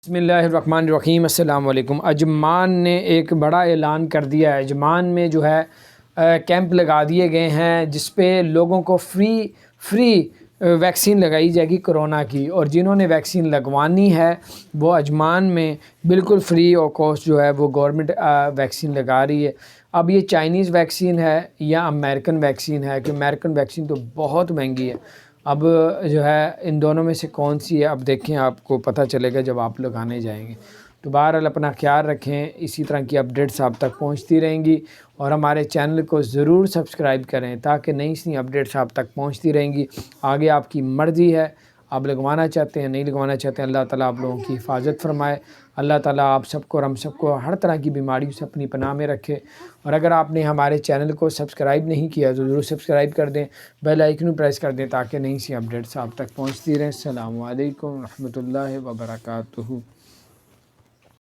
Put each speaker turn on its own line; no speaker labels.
بسم اللہ الرحمن الرحیم۔ السلام علیکم۔ اجمان نے ایک بڑا اعلان کر دیا ہے۔ اجمان میں جو ہے کیمپ لگا دیے گئے ہیں جس پہ لوگوں کو فری ویکسین لگائی جائے گی کرونا کی، اور جنہوں نے ویکسین لگوانی ہے وہ اجمان میں بالکل فری اور کاسٹ جو ہے وہ گورنمنٹ ویکسین لگا رہی ہے۔ اب یہ چائنیز ویکسین ہے یا امریکن ویکسین ہے، کہ امریکن ویکسین تو بہت مہنگی ہے۔ اب جو ہے ان دونوں میں سے کون سی ہے، اب دیکھیں، آپ کو پتہ چلے گا جب آپ لگانے جائیں گے۔ تو بہرحال اپنا خیال رکھیں، اسی طرح کی اپڈیٹس آپ تک پہنچتی رہیں گی، اور ہمارے چینل کو ضرور سبسکرائب کریں تاکہ نئی اپڈیٹس آپ تک پہنچتی رہیں گی۔ آگے آپ کی مرضی ہے، آپ لگوانا چاہتے ہیں نہیں لگوانا چاہتے ہیں۔ اللہ تعالیٰ آپ لوگوں کی حفاظت فرمائے۔ اللہ تعالیٰ آپ سب کو اور ہم سب کو ہر طرح کی بیماریوں سے اپنی پناہ میں رکھے۔ اور اگر آپ نے ہمارے چینل کو سبسکرائب نہیں کیا تو ضرور سبسکرائب کر دیں، بیل آئیکن پریس کر دیں تاکہ نئی اپڈیٹس آپ تک پہنچتی رہیں۔ السلام علیکم ورحمۃ اللہ وبرکاتہ۔